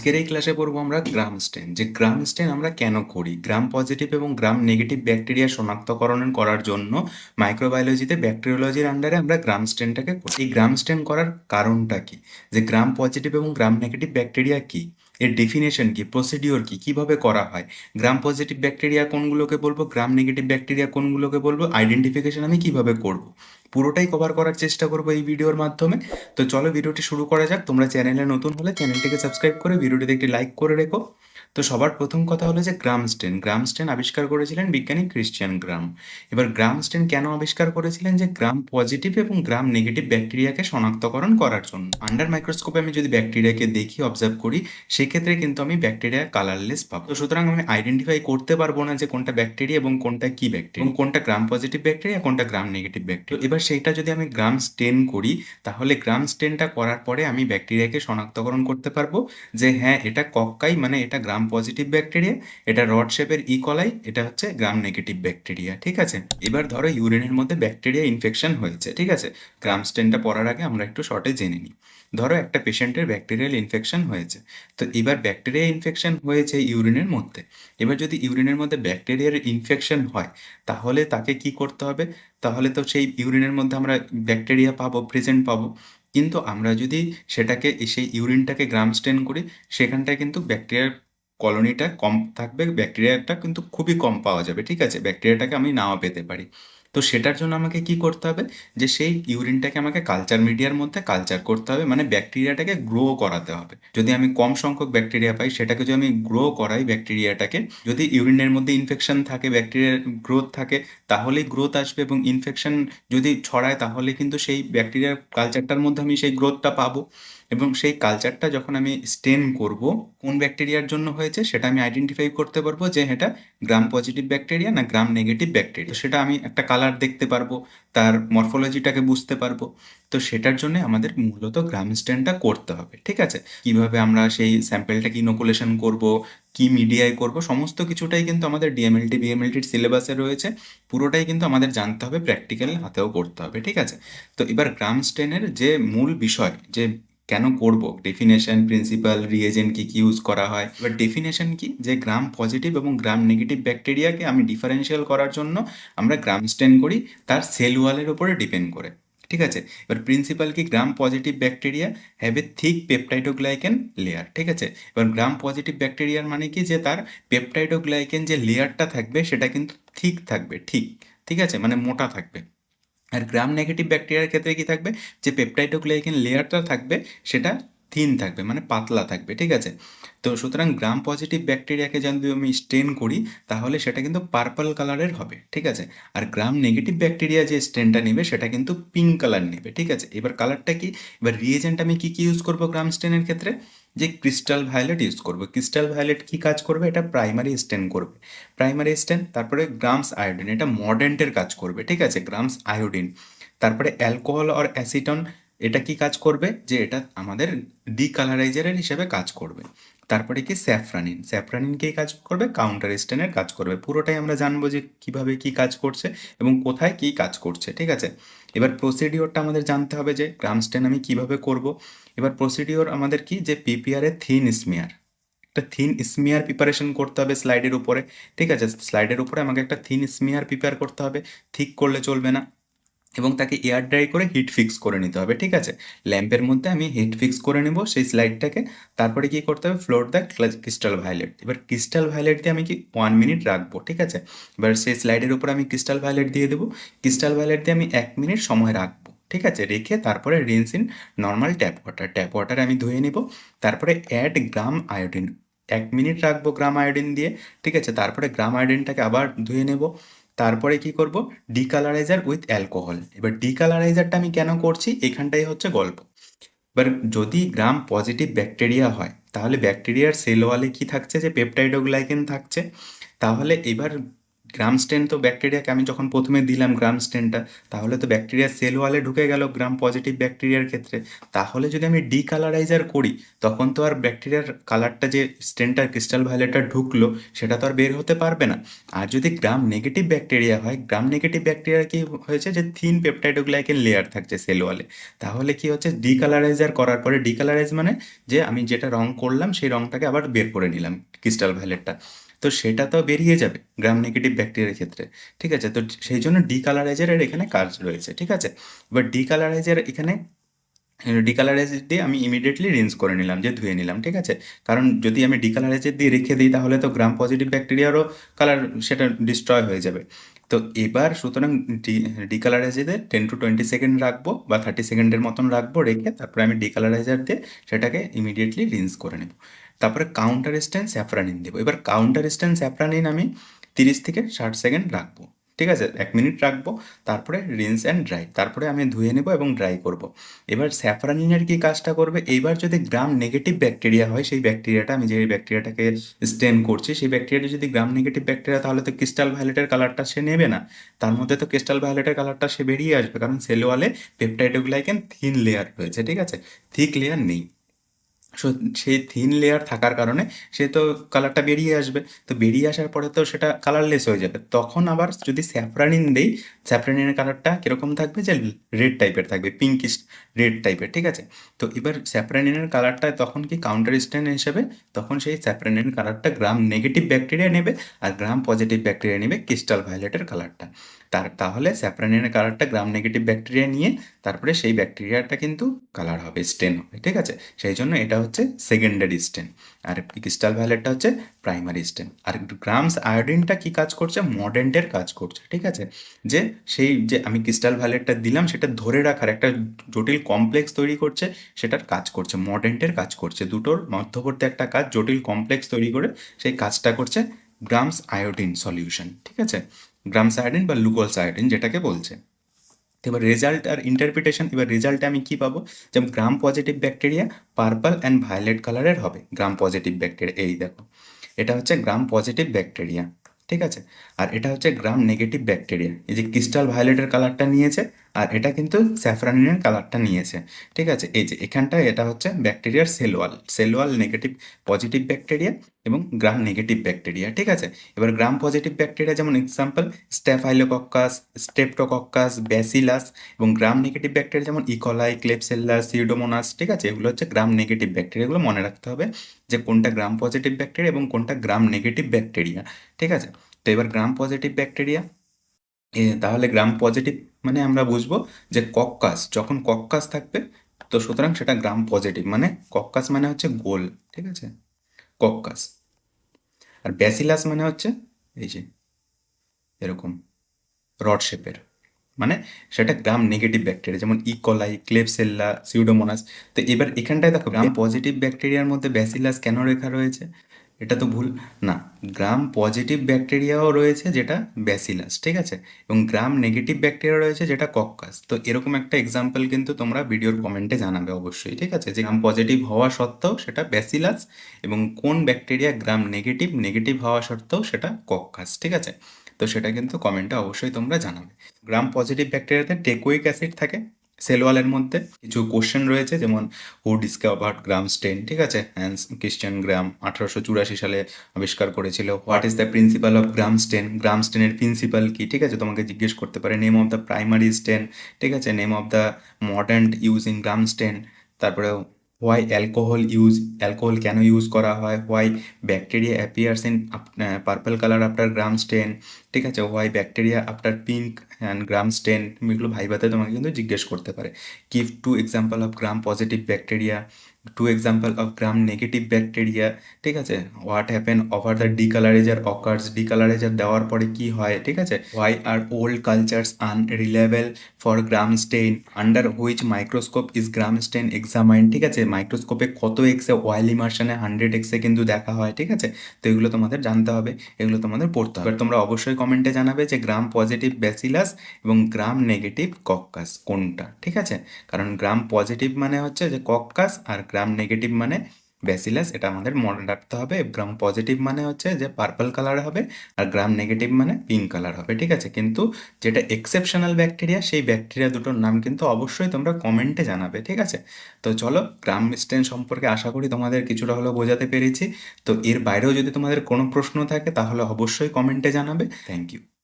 আজকের এই ক্লাসে পড়বো আমরা গ্রাম স্টেন। যে গ্রাম স্টেন আমরা কেন করি, গ্রাম পজিটিভ এবং গ্রাম নেগেটিভ ব্যাকটেরিয়া শনাক্তকরণ করার জন্য মাইক্রোবায়োলজিতে ব্যাকটেরিওলজির আন্ডারে আমরা গ্রাম স্টেনটাকে করি। এই গ্রাম স্টেন করার কারণটা কি, যে গ্রাম পজিটিভ এবং গ্রাম নেগেটিভ ব্যাকটেরিয়া কি, এর ডেফিনেশন কি, প্রসিডিওর কি, কিভাবে করা হয়, গ্রাম পজিটিভ ব্যাকটেরিয়া কোনগুলোকে বলবো, গ্রাম নেগেটিভ ব্যাকটেরিয়া কোনগুলোকে বলবো, আইডেন্টিফিকেশন আমি কিভাবে করব, পুরোটাই কভার করার চেষ্টা করবো এই ভিডিওর মাধ্যমে। তো চলো ভিডিওটি শুরু করা যাক। তোমরা চ্যানেলে নতুন হলে চ্যানেলটিকে সাবস্ক্রাইব করে ভিডিওটিতে একটি লাইক করে রেখো। তো সবার প্রথম কথা হলো যে গ্রাম স্টেন আবিষ্কার করেছিলেন বিজ্ঞানী ক্রিশ্চিয়ান গ্রাম। এবার গ্রাম স্টেন কেন আবিষ্কার করেছিলেন, যে গ্রাম পজিটিভ এবং গ্রাম নেগেটিভ ব্যাকটেরিয়াকে শনাক্তকরণ করার জন্য। আন্ডার মাইক্রোস্কোপে আমি যদি ব্যাকটেরিয়াকে দেখি, অবজার্ভ করি, সেক্ষেত্রে কিন্তু আমি ব্যাকটেরিয়া কালারলেস পাবো। তো সুতরাং আমি আইডেন্টিফাই করতে পারবো না যে কোনটা ব্যাকটেরিয়া এবং কোনটা কি ব্যাকটেরিয়া, এবং কোনটা গ্রাম পজিটিভ ব্যাকটেরিয়া কোনটা গ্রাম নেগেটিভ ব্যাকটেরিয়া। এবার সেইটা যদি আমি গ্রাম স্টেন করি, তাহলে গ্রাম স্টেনটা করার পরে আমি ব্যাকটেরিয়াকে শনাক্তকরণ করতে পারবো যে হ্যাঁ, এটা কক্কাই, মানে এটা গ্রাম পজিটিভ ব্যাকটেরিয়া, এটা রড শেপের ইকলাই, এটা হচ্ছে গ্রাম নেগেটিভ ব্যাকটেরিয়া। ঠিক আছে, এবার ধরো ইউরিনের মধ্যে ব্যাকটেরিয়া ইনফেকশন হয়েছে। ঠিক আছে, গ্রাম স্টেনটা পড়ার আগে আমরা একটু শর্টে জেনে নিই। ধরো একটা পেশেন্টের ব্যাকটেরিয়াল ইনফেকশন হয়েছে। তো এবার ব্যাকটেরিয়া ইনফেকশন হয়েছে ইউরিনের মধ্যে। এবার যদি ইউরিনের মধ্যে ব্যাকটেরিয়ার ইনফেকশন হয়, তাহলে তাকে কি করতে হবে, তাহলে তো সেই ইউরিনের মধ্যে আমরা ব্যাকটেরিয়া পাবো, প্রেজেন্ট পাবো। কিন্তু আমরা যদি সেটাকে, সেই ইউরিনটাকে গ্রাম স্টেন করি, সেখানটায় কিন্তু ব্যাকটেরিয়ার কলোনিটা কম থাকবে, ব্যাকটেরিয়াটা কিন্তু খুবই কম পাওয়া যাবে। ঠিক আছে, ব্যাকটেরিয়াটাকে আমি নাও পেতে পারি। তো সেটার জন্য আমাকে কি করতে হবে, যে সেই ইউরিনটাকে আমাকে কালচার মিডিয়ার মধ্যে কালচার করতে হবে, মানে ব্যাকটেরিয়াটাকে গ্রো করাতে হবে। যদি আমি কম সংখ্যক ব্যাকটেরিয়া পাই, সেটাকে যদি আমি গ্রো করাই ব্যাকটেরিয়াটাকে, যদি ইউরিনের মধ্যে ইনফেকশন থাকে, ব্যাকটেরিয়ার গ্রোথ থাকে, তাহলেই গ্রোথ আসবে, এবং ইনফেকশন যদি ছড়ায় তাহলে কিন্তু সেই ব্যাকটেরিয়ার কালচারটার মধ্যে আমি সেই গ্রোথটা পাবো। এবং সেই কালচারটা যখন আমি স্টেন করব, কোন ব্যাকটেরিয়ার জন্য হয়েছে সেটা আমি আইডেন্টিফাই করতে পারবো, যে এটা গ্রাম পজিটিভ ব্যাকটেরিয়া না গ্রাম নেগেটিভ ব্যাকটেরিয়া। সেটা আমি একটা কালার দেখতে পারবো, তার মরফোলজিটাকে বুঝতে পারবো। তো সেটার জন্য আমাদের মূলত গ্রাম স্টেনটা করতে হবে। ঠিক আছে, কিভাবে আমরা সেই স্যাম্পেলটাকে ইনোকুলেশন করব, কি মিডিয়ায় করব, সমস্ত কিছুটাই কিন্তু আমাদের ডিএমএলটি বিএমএলটির সিলেবাসে রয়েছে। পুরোটাই কিন্তু আমাদের জানতে হবে, প্র্যাকটিক্যাল হাতেও করতে হবে। ঠিক আছে, তো এবার গ্রাম স্টেনের যে মূল বিষয়, যে কেন করব, ডেফিনেশন, প্রিন্সিপাল, রিয়েজেন্ট কি কি ইউজ করা হয়। এবার ডেফিনেশন কি, যে গ্রাম পজিটিভ এবং গ্রাম নেগেটিভ ব্যাকটেরিয়াকে আমি ডিফারেন্সিয়াল করার জন্য আমরা গ্রাম স্টেন করি, তার সেল ওয়ালের উপরে ডিপেন্ড করে। ঠিক আছে, এবার প্রিন্সিপাল কি, গ্রাম positive bacteria have a thick peptidoglycan layer. ঠিক আছে, এবার গ্রাম পজিটিভ ব্যাকটেরিয়ার মানে কি, যে তার পেপটাইডোগ্লাইকেন যে লেয়ারটা থাকবে সেটা কিন্তু ঠিক থাকবে, ঠিক। ঠিক আছে, মানে মোটা থাকবে। আর গ্রাম নেগেটিভ ব্যাকটেরিয়ার ক্ষেত্রে কি থাকবে, যে পেপটাইডোগ্লাইকেন লেয়ারটা থাকবে সেটা থিন থাকবে, মানে পাতলা থাকবে। ঠিক আছে, তো সুতরাং গ্রাম পজিটিভ ব্যাকটেরিয়াকে যদি আমি স্টেন করি, তাহলে সেটা কিন্তু পার্পল কালারের হবে। ঠিক আছে, আর গ্রাম নেগেটিভ ব্যাকটেরিয়া যে স্টেনটা নেবে সেটা কিন্তু পিঙ্ক কালার নেবে। ঠিক আছে, এবার কালারটা কি, এবার রিয়েজেন্ট আমি কি কি ইউজ করবো গ্রাম স্টেনের ক্ষেত্রে, যে ক্রিস্টাল ভায়োলেট ইউজ করবো। ক্রিস্টাল ভায়োলেট কি কাজ করবে, এটা প্রাইমারি স্টেন করবে, প্রাইমারি স্টেন। তারপরে গ্রামস আয়োডিন, এটা মর্ডেন্টের কাজ করবে। ঠিক আছে, গ্রামস আয়োডিন। তারপরে অ্যালকোহল আর অ্যাসিটন, এটা কি কাজ করবে, যে এটা আমাদের ডিকালারাইজারের হিসেবে কাজ করবে। তারপরে কি স্যাফরানিন, স্যাফরানিন কি কাজ করবে, কাউন্টার স্টেনের কাজ করবে। পুরোটাই আমরা জানবো যে কিভাবে কি কাজ করছে এবং কোথায় কি কাজ করছে। ঠিক আছে, এবার প্রসিডিওরটা আমাদের জানতে হবে, যে গ্রাম স্টেন আমি কিভাবে করব। এবার প্রসিডিওর আমাদের কি, যে পিপিআর থিন স্মিয়ার, একটা থিন স্মিয়ার প্রিপারেশন করতে হবে স্লাইডের উপরে। ঠিক আছে, স্লাইডের উপরে আমাকে একটা থিন স্মিয়ার প্রিপেয়ার করতে হবে, থিক করলে চলবে না। এবং তাকে এয়ার ড্রাই করে হিট ফিক্স করে নিতে হবে। ঠিক আছে, ল্যাম্পের মধ্যে আমি হিট ফিক্স করে নেব সেই স্লাইডটাকে। তারপরে কি করতে হবে, ফ্লোর দ্য ক্রিস্টাল ভায়োলেট। এবার ক্রিস্টাল ভায়োলেট দিয়ে আমি কি 1 মিনিট রাখবো। ঠিক আছে, এবার সেই স্লাইডের উপর আমি ক্রিস্টাল ভায়োলেট দিয়ে দেবো। ক্রিস্টাল ভায়োলেট দিয়ে আমি 1 মিনিট সময় রাখবো। ঠিক আছে, রেখে তারপরে rinse in normal tap water, tap ওয়াটারে আমি ধুয়ে নেব। তারপরে অ্যাড গ্রাম আয়োডিন, 1 মিনিট রাখবো গ্রাম আয়োডিন দিয়ে। ঠিক আছে, তারপরে গ্রাম আয়োডিনটাকে আবার ধুয়ে নেব। তারপরে কি করব, ডিকালারাইজার উইথ অ্যালকোহল। এবার ডিকালারাইজারটা আমি কেন করছি, এখানটাই হচ্ছে গল্প। এবার যদি গ্রাম পজিটিভ ব্যাকটেরিয়া হয়, তাহলে ব্যাকটেরিয়ার সেল ওয়ালে কি থাকছে, যে পেপটাইডোগ্লাইকেন থাকছে। তাহলে এবার গ্রাম স্টেন তো ব্যাকটেরিয়াকে আমি যখন প্রথমে দিলাম গ্রাম স্টেনটা, তাহলে তো ব্যাকটেরিয়া সেল ওয়ালে ঢুকে গেল গ্রাম পজিটিভ ব্যাকটেরিয়ার ক্ষেত্রে। তাহলে যদি আমি ডিকালারাইজার করি, তখন তো আর ব্যাকটেরিয়ার কালারটা যে স্টেনটা ক্রিস্টাল ভায়োলেটটা ঢুকলো সেটা তো আর বের হতে পারবে না। আর যদি গ্রাম নেগেটিভ ব্যাকটেরিয়া হয়, গ্রাম নেগেটিভ ব্যাকটেরিয়া কি হয়েছে যে থিন পেপটাইডোগ্লাইকেন লেয়ার থাকছে সেল ওয়ালে, তাহলে কি হচ্ছে ডিকালারাইজার করার পরে, ডিকালারাইজ মানে যে আমি যেটা রং করলাম সেই রংটাকে আবার বের করে নিলাম ক্রিস্টাল ভায়োলেটটা, তো সেটা তো বেরিয়ে যাবে গ্রাম নেগেটিভ ব্যাকটেরিয়ার ক্ষেত্রে। ঠিক আছে, তো সেই জন্য ডিকালারাইজারের এখানে কাজ রয়েছে। ঠিক আছে, এবার ডিকালারাইজার এখানে ডিকালারাইজার দিয়ে আমি ইমিডিয়েটলি রিন্স করে নিলাম, যে ধুয়ে নিলাম। ঠিক আছে, কারণ যদি আমি ডিকালারাইজার দিয়ে রেখে দিই তাহলে তো গ্রাম পজিটিভ ব্যাকটেরিয়ারও কালার সেটা ডিস্ট্রয় হয়ে যাবে। তো এবার সুতরাং ডিকালারাইজারে 10 to 20 সেকেন্ড রাখবো বা 30 সেকেন্ডের মতন রাখবো, রেখে তারপরে আমি ডিকালারাইজার দিয়ে সেটাকে ইমিডিয়েটলি রিন্স করে নেব। তারপরে কাউন্টার স্ট্যান্ড স্যাফরানিন দেবো। এবার কাউন্টার স্ট্যান্ড স্যাফরানিন আমি 30 থেকে 60 সেকেন্ড রাখবো। ঠিক আছে, 1 মিনিট রাখবো, তারপরে রিন্স অ্যান্ড ড্রাই, তারপরে আমি ধুয়ে নেবো এবং ড্রাই করব। এবার স্যাফরানিনের কি কাজটা করবে, এইবার যদি গ্রাম নেগেটিভ ব্যাকটেরিয়া হয়, সেই ব্যাকটেরিয়াটা আমি যে ব্যাকটেরিয়াটাকে স্টেন করছি সেই ব্যাকটেরিয়াটা যদি গ্রাম নেগেটিভ ব্যাকটেরিয়া, তাহলে তো ক্রিস্টাল ভায়োলেটের কালারটা সে নেবে না, তার মধ্যে তো ক্রিস্টাল ভায়োলেটের কালারটা সে বেরিয়ে আসবে, কারণ সেল ওয়ালে পেপটাইডোগ্লাইকেন থিন লেয়ার রয়েছে। ঠিক আছে, থিক লেয়ার নেই। সো সেই থিন লেয়ার থাকার কারণে সে তো কালারটা বেরিয়ে আসবে, তো বেরিয়ে আসার পরে তো সেটা কালারলেস হয়ে যাবে। তখন আবার যদি স্যাফরানিন দেই, স্যাফরানিনের কালারটা কীরকম থাকবে, যে রেড টাইপের থাকবে, পিঙ্কিশ রেড টাইপের। ঠিক আছে, তো এবার স্যাফরানিনের কালারটা তখন কি কাউন্টার স্ট্যান্ড হিসেবে, তখন সেই স্যাফরানিনের কালারটা গ্রাম নেগেটিভ ব্যাকটেরিয়া নেবে, আর গ্রাম পজিটিভ ব্যাকটেরিয়া নেবে ক্রিস্টাল ভায়োলেটের কালারটা। তাহলে স্যাফরানিনের কালারটা গ্রাম নেগেটিভ ব্যাকটেরিয়া নিয়ে তারপরে সেই ব্যাকটেরিয়াটা কিন্তু কালার হবে, স্টেন হবে। ঠিক আছে, সেই জন্য এটা হচ্ছে সেকেন্ডারি স্টেন, আর ক্রিস্টাল ভায়োলেটটা হচ্ছে প্রাইমারি স্টেন। আর গ্রামস আয়োডিনটা কি কাজ করছে, মর্ডেন্টের কাজ করছে। ঠিক আছে, যে সেই যে আমি ক্রিস্টাল ভায়োলেটটা দিলাম সেটা ধরে রাখার একটা জটিল কমপ্লেক্স তৈরি করছে, সেটার কাজ করছে, মর্ডেন্টের কাজ করছে, দুটোর মধ্যবর্তী একটা কাজ, জটিল কমপ্লেক্স তৈরি করে সেই কাজটা করছে গ্রামস আয়োডিন সলিউশন। ঠিক আছে, গ্রামস আয়োডিন বা লুকোলস আয়োডিন যেটাকে বলছে। তো এবার রেজাল্ট আর ইন্টারপ্রিটেশন, এবার রেজাল্টে আমি কি পাবো, যেমন Gram positive bacteria purple and violet কালারের হবে। গ্রাম পজিটিভ ব্যাকটেরিয়া, এই দেখো এটা হচ্ছে গ্রাম পজিটিভ ব্যাকটেরিয়া। ঠিক আছে, আর এটা হচ্ছে গ্রাম নেগেটিভ ব্যাকটেরিয়া, এই যে ক্রিস্টাল ভায়োলেটের কালারটা নিয়েছে, আর এটা কিন্তু স্যাফরানিনের কালারটা নিয়েছে। ঠিক আছে, এই যে এখানটায় এটা হচ্ছে ব্যাকটেরিয়ার cell wall negative positive bacteria এবং গ্রাম নেগেটিভ ব্যাকটেরিয়া। ঠিক আছে, এবার গ্রাম পজিটিভ ব্যাকটেরিয়া যেমন এক্সাম্পল স্ট্যাফাইলোকক্কাস, স্ট্রেপ্টোকক্কাস, ব্যাসিলাস, এবং গ্রাম নেগেটিভ ব্যাকটেরিয়া যেমন ইকোলাই, ক্লেপসেল্লা, সিউডোমোনাস। ঠিক আছে, এগুলো হচ্ছে গ্রাম নেগেটিভ ব্যাকটেরিয়া, এগুলো মনে রাখতে হবে যে কোনটা গ্রাম পজিটিভ ব্যাকটেরিয়া এবং কোনটা গ্রাম নেগেটিভ ব্যাকটেরিয়া। ঠিক আছে, তো এবার গ্রাম পজিটিভ ব্যাকটেরিয়া, তাহলে গ্রাম পজিটিভ মানে আমরা বুঝবো যে কক্কাস, যখন কক্কাস থাকবে তো সুতরাং সেটা গ্রাম পজিটিভ, মানে কক্কাস মানে হচ্ছে গোল। ঠিক আছে, কক্কাস। আর ব্যাসিলাস মানে হচ্ছে এই যে এরকম রড শেপের, মানে সেটা গ্রাম নেগেটিভ ব্যাকটেরিয়া, যেমন ইকোলাই, ক্লেপসেল্লা, সিউডোমোনাস। তো এবার এখানটায় দেখো গ্রাম পজিটিভ ব্যাকটেরিয়ার মধ্যে ব্যাসিলাস কেন লেখা রয়েছে, এটা তো ভুল না, গ্রাম পজিটিভ ব্যাকটেরিয়াও রয়েছে যেটা ব্যাসিলাস। ঠিক আছে, এবং গ্রাম নেগেটিভ ব্যাকটেরিয়া রয়েছে যেটা কক্কাস। তো এরকম একটা এক্সাম্পল কিন্তু তোমরা ভিডিওর কমেন্টে জানাবে অবশ্যই। ঠিক আছে, যে গ্রাম পজিটিভ হওয়া সত্ত্বেও সেটা ব্যাসিলাস, এবং কোন ব্যাকটেরিয়া গ্রাম নেগেটিভ নেগেটিভ হওয়া সত্ত্বেও সেটা কক্কাস। ঠিক আছে, তো সেটা কিন্তু কমেন্টে অবশ্যই তোমরা জানাবে। গ্রাম পজিটিভ ব্যাকটেরিয়াতে টেকোইক অ্যাসিড থাকে সেল ওয়ালের মধ্যে। কিছু কোশ্চেন রয়েছে, যেমন হু ডিসকভার্ড গ্রাম স্টেন। ঠিক আছে, হ্যান্স ক্রিশ্চিয়ান গ্রাম 1884 সালে আবিষ্কার করেছিল। What is the principle of Gram stain, Gram স্টেনের প্রিন্সিপাল কি। ঠিক আছে, তোমাকে জিজ্ঞেস করতে পারে। Name of the primary stain. ঠিক আছে, নেম অফ দ্য মডার্ন ইউজ ইন গ্রাম স্টেন। তারপরে হোয়াই অ্যালকোহল ইউজ, অ্যালকোহল কেন ইউজ করা হয়। Why bacteria appears in purple colour after Gram stain. ঠিক আছে, why bacteria after pink and Gram stain. এগুলো ভাইভাতে তোমাকে কিন্তু জিজ্ঞেস করতে পারে। Give 2 example of Gram positive bacteria, 2 example of Gram negative bacteria. ঠিক আছে, what happen over the decoloriser occurs, decoloriser দেওয়ার পরে কি হয়। ঠিক আছে, why are old cultures unreliable for Gram stain, under which microscope is Gram stain examine. ঠিক আছে, মাইক্রোস্কোপে কত এক্সে, ওয়াইল ইমার্শনে 100 এক্সে কিন্তু দেখা হয়। ঠিক আছে, তো এগুলো তোমাদের জানতে হবে, এগুলো তোমাদের পড়তে হবে। এবার তোমরা অবশ্যই কমেন্টে জানাবে যে গ্রাম পজিটিভ ব্যাসিলাস এবং গ্রাম নেগেটিভ কক্কাস কোনটা। ঠিক আছে, কারণ গ্রাম পজিটিভ মানে হচ্ছে যে কক্কাস, আর গ্রাম নেগেটিভ মানে ব্যাসিলাস, এটা আমাদের মনে রাখতে হবে। গ্রাম পজিটিভ মানে হচ্ছে যে পার্পল কালার হবে, আর গ্রাম নেগেটিভ মানে পিঙ্ক কালার হবে, ঠিক আছে? কিন্তু যেটা এক্সেপশনাল ব্যাকটেরিয়া, সেই ব্যাকটেরিয়া দুটোর নাম কিন্তু অবশ্যই তোমরা কমেন্টে জানাবে, ঠিক আছে? তো চলো, গ্রাম স্টেন সম্পর্কে আশা করি তোমাদের কিছুটা হলেও বোঝাতে পেরেছি। তো এর বাইরেও যদি তোমাদের কোনো প্রশ্ন থাকে তাহলে অবশ্যই কমেন্টে জানাবে। Thank you.